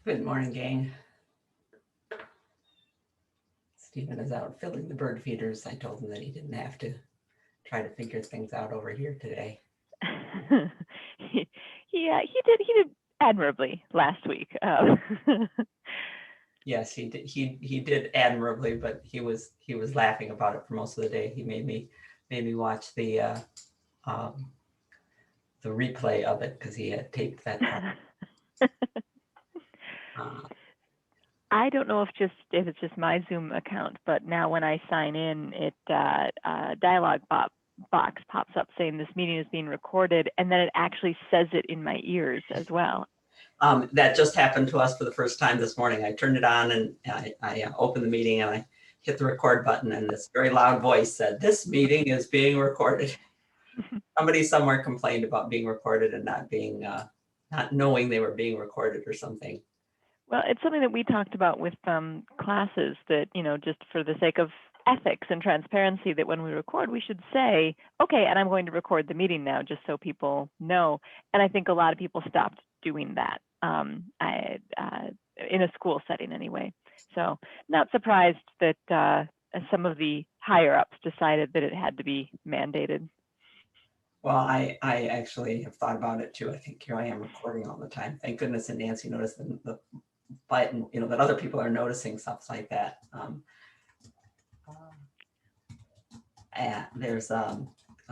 Good morning, gang. Stephen is out filling the bird feeders. I told him that he didn't have to try to figure things out over here today. he did admirably last week. Yes, he did. He did admirably, but he was laughing about it for most of the day. He made me watch the replay of it because he had taped that part. I don't know if it's just my Zoom account, but now when I sign in, it dialog box pops up saying this meeting is being recorded, and then it actually says it in my ears as well. That just happened to us for the first time this morning. I turned it on and I opened the meeting and I hit the record button, and this very loud voice said, "This meeting is being recorded." Somebody somewhere complained about being recorded and not knowing they were being recorded or something. Well, it's something that we talked about with classes that, just for the sake of ethics and transparency, that when we record, we should say, okay, and I'm going to record the meeting now, just so people know. And I think a lot of people stopped doing that in a school setting anyway. So not surprised that some of the higher ups decided that it had to be mandated. Well, I actually have thought about it too. I think here I am recording all the time. Thank goodness that Nancy noticed the button, that other people are noticing stuff like that. There's a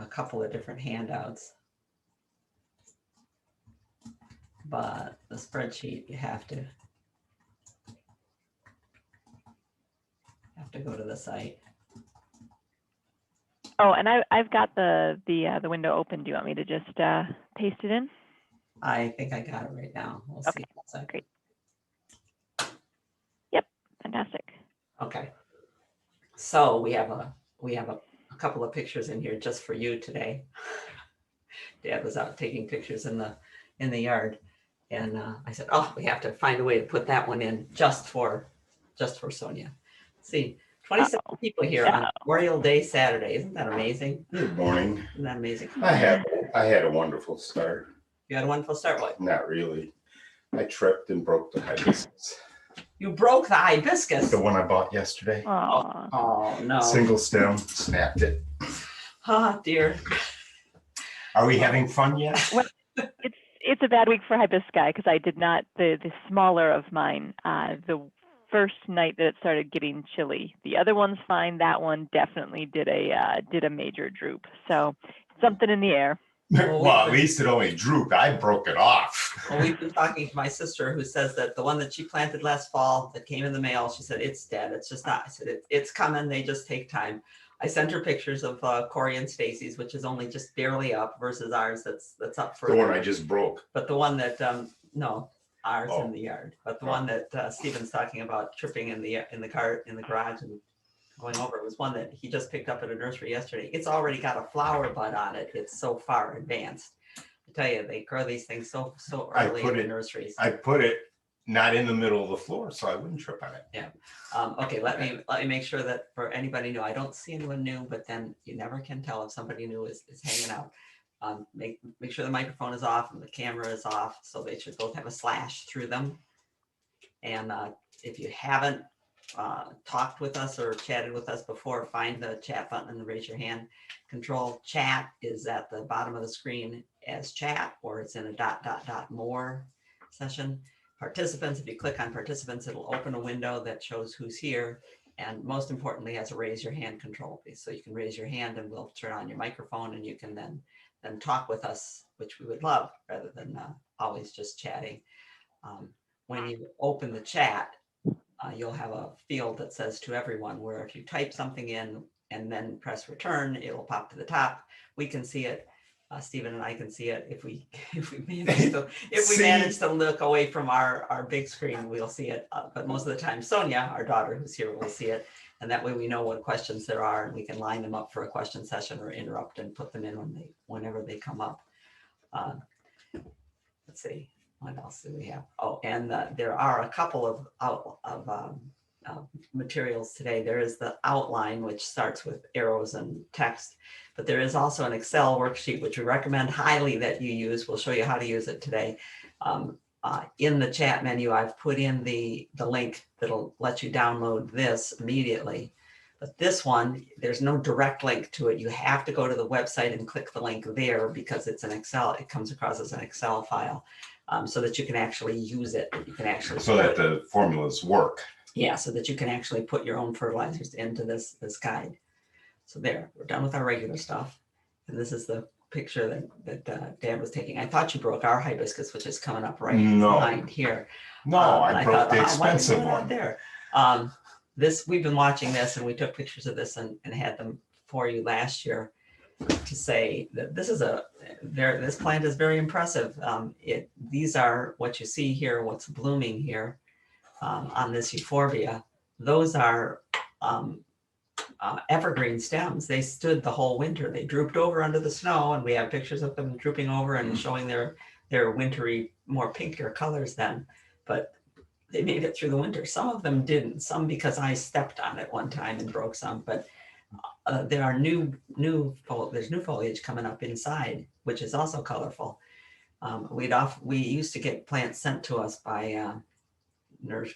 couple of different handouts, but the spreadsheet you have to go to the site. Oh, and I've got the window open. Do you want me to just paste it in? I think I got it right now. We'll okay. See. Great. Yep, fantastic. Okay. So we have a couple of pictures in here just for you today. Dad was out taking pictures in the yard, and I said, "Oh, we have to find a way to put that one in just for Sonia." See, 27 people here on Memorial Day Saturday. Isn't that amazing? Good morning. Isn't that amazing? I had a wonderful start. You had a wonderful start. What? Not really. I tripped and broke the hibiscus. You broke the hibiscus? The one I bought yesterday. Oh no. Single stem, snapped it. Oh dear. Are we having fun yet? Well, it's a bad week for hibiscus because I did not, the smaller of mine, the first night that it started getting chilly. The other one's fine. That one definitely did a major droop. So something in the air. Well, at least it only drooped. I broke it off. Well, we've been talking to my sister, who says that the one that she planted last fall that came in the mail, she said, it's dead. It's just not. I said, it's coming. They just take time. I sent her pictures of Corey and Stacy's, which is only just barely up, versus ours that's up further. The one I just broke. But the one that, no, ours in the yard. But the one that Stephen's talking about tripping in the car, in the garage and going over, it was one that he just picked up at a nursery yesterday. It's already got a flower bud on it. It's so far advanced. I tell you, they grow these things so early in the nurseries. I put it not in the middle of the floor, so I wouldn't trip on it. Yeah. Okay. Let me make sure that for anybody new, I don't see anyone new, but then you never can tell if somebody new is hanging out. Make sure the microphone is off and the camera is off, so they should both have a slash through them. And if you haven't talked with us or chatted with us before, find the chat button and raise your hand. Control chat is at the bottom of the screen as chat, or it's in a ... more session. Participants, if you click on participants, it'll open a window that shows who's here, and most importantly has a raise your hand control piece. So you can raise your hand and we'll turn on your microphone, and you can then talk with us, which we would love, rather than always just chatting. When you open the chat, you'll have a field that says to everyone, where if you type something in and then press return, it'll pop to the top. We can see it. Stephen and I can see it. If we manage to look away from our big screen, we'll see it. But most of the time, Sonia, our daughter who's here, will see it. And that way we know what questions there are, and we can line them up for a question session or interrupt and put them in whenever they come up. Let's see. What else do we have? Oh, and there are a couple of materials today. There is the outline, which starts with arrows and text, but there is also an Excel worksheet, which we recommend highly that you use. We'll show you how to use it today, in the chat menu, I've put in the link that'll let you download this immediately. But this one, there's no direct link to it. You have to go to the website and click the link there because it's an Excel. It comes across as an Excel file, so that you can actually use it. You can actually so that the formulas work. Yeah, so that you can actually put your own fertilizers into this guide. So there, we're done with our regular stuff. And this is the picture that Dad was taking. I thought you broke our hibiscus, which is coming up right behind here. No, I broke the expensive one. There. We've been watching this, and we took pictures of this and had them for you last year to say that this is this plant is very impressive. These are what you see here, what's blooming here on this Euphorbia. Those are evergreen stems. They stood the whole winter. They drooped over under the snow, and we have pictures of them drooping over and showing their wintry, more pinkier colors then. But they made it through the winter. Some of them didn't. Some because I stepped on it one time and broke some. But there are there's new foliage coming up inside, which is also colorful. We used to get plants sent to us by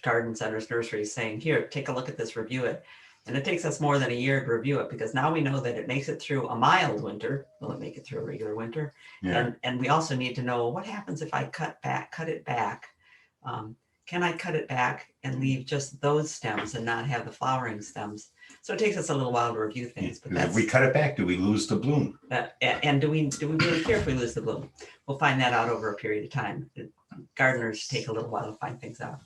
garden centers, nurseries, saying, "Here, take a look at this, review it." And it takes us more than a year to review it because now we know that it makes it through a mild winter. Will it make it through a regular winter? Yeah. And we also need to know what happens if I cut it back. Can I cut it back and leave just those stems and not have the flowering stems? So it takes us a little while to review things. But if we cut it back, do we lose the bloom? And do we really care if we lose the bloom? We'll find that out over a period of time. Gardeners take a little while to find things out.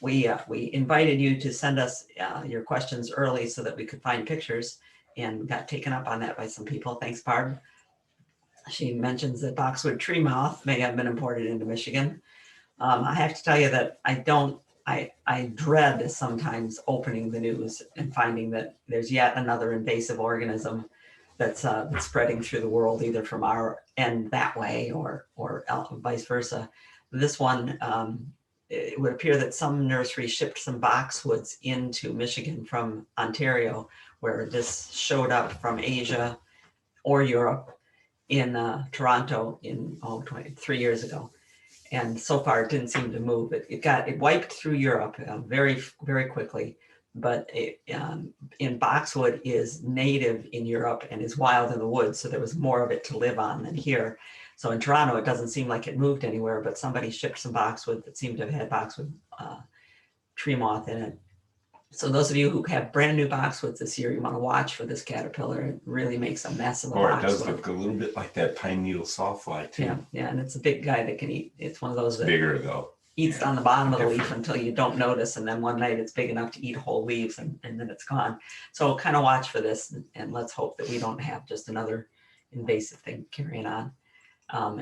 We invited you to send us your questions early so that we could find pictures, and got taken up on that by some people. Thanks, Barb. She mentions that boxwood tree moth may have been imported into Michigan. I have to tell you that I dread sometimes opening the news and finding that there's yet another invasive organism that's spreading through the world, either from our end that way or vice versa. This one, it would appear that some nursery shipped some boxwoods into Michigan from Ontario, where this showed up from Asia or Europe in Toronto in 3 years ago. And so far it didn't seem to move. It wiped through Europe very, very quickly, but in boxwood is native in Europe and is wild in the woods. So there was more of it to live on than here. So in Toronto, it doesn't seem like it moved anywhere, but somebody shipped some boxwood that seemed to have had boxwood tree moth in it. So those of you who have brand new boxwoods this year, you want to watch for this caterpillar. It really makes a mess of the boxwood. It does look a little bit like that pine needle sawfly too. Yeah, and it's a big guy that can eat. It's one of those that bigger though. Eats on the bottom of the leaf until you don't notice, and then one night it's big enough to eat whole leaves, and then it's gone. So kind of watch for this, and let's hope that we don't have just another invasive thing carrying on.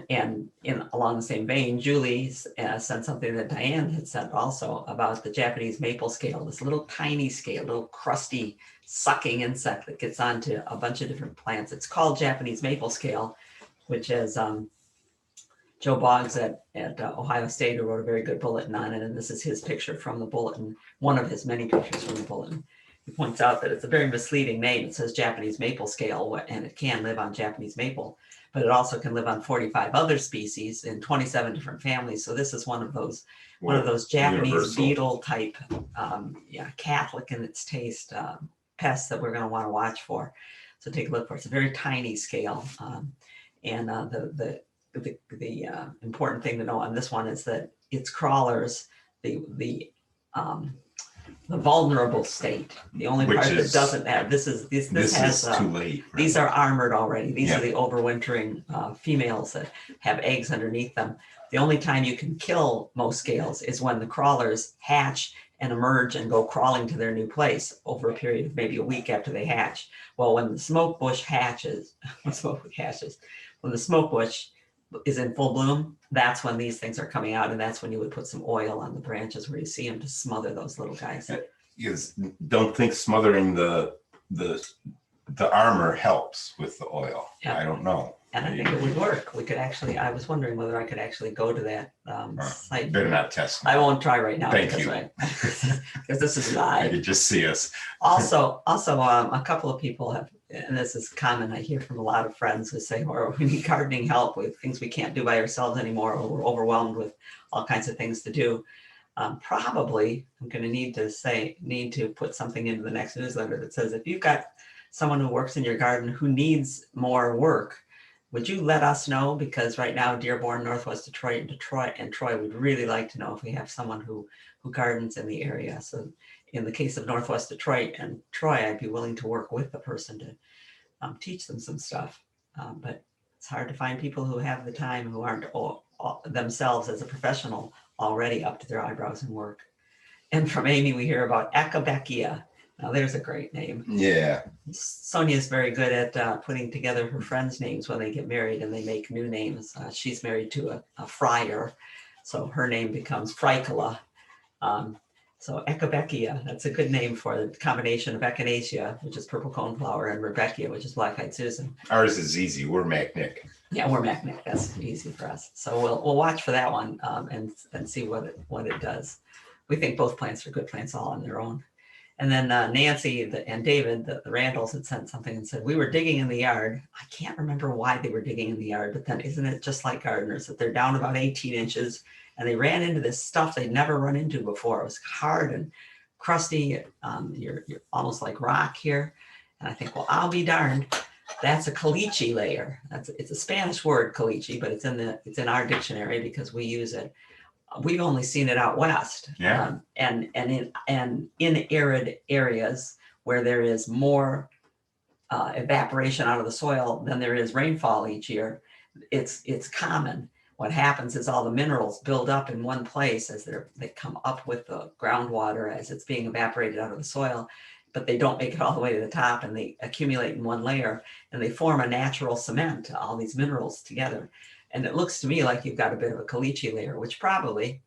And along the same vein, Julie sent something that Diane had sent also about the Japanese maple scale, this little tiny scale, little crusty sucking insect that gets onto a bunch of different plants. It's called Japanese maple scale, which is Joe Boggs at Ohio State, who wrote a very good bulletin on it. And this is his picture from the bulletin, one of his many pictures from the bulletin. He points out that it's a very misleading name. It says Japanese maple scale, and it can live on Japanese maple, but it also can live on 45 other species in 27 different families. So this is one of those Japanese universal beetle type, Catholic in its taste pests that we're going to want to watch for. So take a look for it. It's a very tiny scale, and the important thing to know on this one is that its crawlers, the vulnerable state, the only part that doesn't have this has too late. Right? These are armored already. These are the overwintering females that have eggs underneath them. The only time you can kill most scales is when the crawlers hatch and emerge and go crawling to their new place over a period of maybe a week after they hatch. Well, when the smoke bush hatches, when the smoke bush is in full bloom, that's when these things are coming out, and that's when you would put some oil on the branches where you see them to smother those little guys. Don't think smothering the armor helps with the oil. Yeah. I don't know. And I think it would work. We could actually, I was wondering whether I could actually go to that site. Better not test. I won't try right now. Thank you. Because this is live. You just see us. Also, a couple of people and this is common, I hear from a lot of friends who say, or we need gardening help with things we can't do by ourselves anymore, or we're overwhelmed with all kinds of things to do. Probably I'm going to need to put something into the next newsletter that says, if you've got someone who works in your garden who needs more work, would you let us know? Because right now, Dearborn, Northwest Detroit, and Troy would really like to know if we have someone who gardens in the area. So in the case of Northwest Detroit and Troy, I'd be willing to work with the person to teach them some stuff. But it's hard to find people who have the time, who aren't themselves as a professional already up to their eyebrows in work. And from Amy, we hear about Akabeckia. Now there's a great name. Yeah. Sonia's very good at putting together her friends' names when they get married and they make new names. She's married to a friar, so her name becomes Fricola. So Akabeckia, that's a good name for the combination of Echinacea, which is purple coneflower, and Rebeckia, which is black-eyed Susan. Ours is easy. We're Macnick. Yeah, we're Macnick. That's easy for us. So we'll watch for that one and see what it does. We think both plants are good plants all on their own. And then Nancy and David, the Randalls, had sent something and said, we were digging in the yard. I can't remember why they were digging in the yard, but then isn't it just like gardeners that they're down about 18 inches and they ran into this stuff they'd never run into before. It was hard and crusty. You're almost like rock here. And I think, well, I'll be darned. That's a caliche layer. It's a Spanish word, caliche, but it's in our dictionary because we use it. We've only seen it out west. Yeah. And in arid areas where there is more evaporation out of the soil than there is rainfall each year, it's common. What happens is all the minerals build up in one place as they come up with the groundwater as it's being evaporated out of the soil, but they don't make it all the way to the top, and they accumulate in one layer and they form a natural cement, all these minerals together. And it looks to me like you've got a bit of a caliche layer, which probably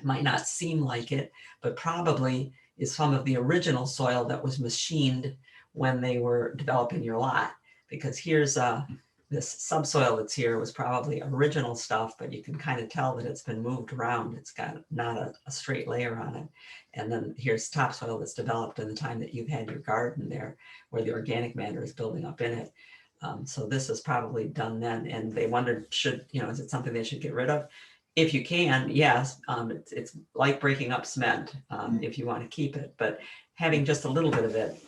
might not seem like it, but probably is some of the original soil that was machined when they were developing your lot. Because here's this subsoil that's here was probably original stuff, but you can kind of tell that it's been moved around. It's got not a straight layer on it. And then here's topsoil that's developed in the time that you've had your garden there, where the organic matter is building up in it. So this is probably done then, and they wondered, is it something they should get rid of? If you can, yes. It's like breaking up cement if you want to keep it, but having just a little bit of it.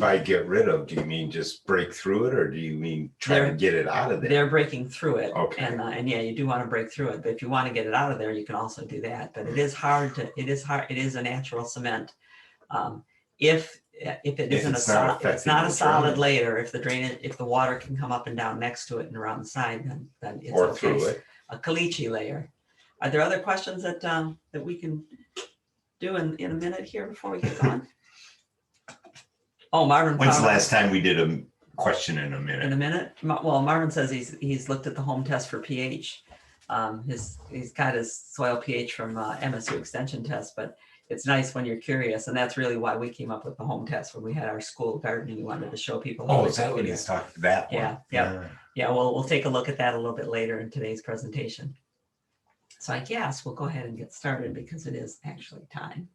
By get rid of, do you mean just break through it, or do you mean try to get it out of there? They're breaking through it. Okay. And yeah, you do want to break through it, but if you want to get it out of there, you can also do that. But it is hard. It is a natural cement. If it isn't a solid, it's not a solid layer. If the water can come up and down next to it and around the side, then it's Or okay. through it. A caliche layer. Are there other questions that we can do in a minute here before we get going? Oh, Marvin. When's the last time we did a question in a minute? In a minute? Well, Marvin says he's looked at the home test for pH. He's got his soil pH from MSU extension test, but it's nice when you're curious, and that's really why we came up with the home test when we had our school gardening. We wanted to show people. Oh, is that what he's talking about? Yeah. We'll take a look at that a little bit later in today's presentation. So I guess we'll go ahead and get started because it is actually time.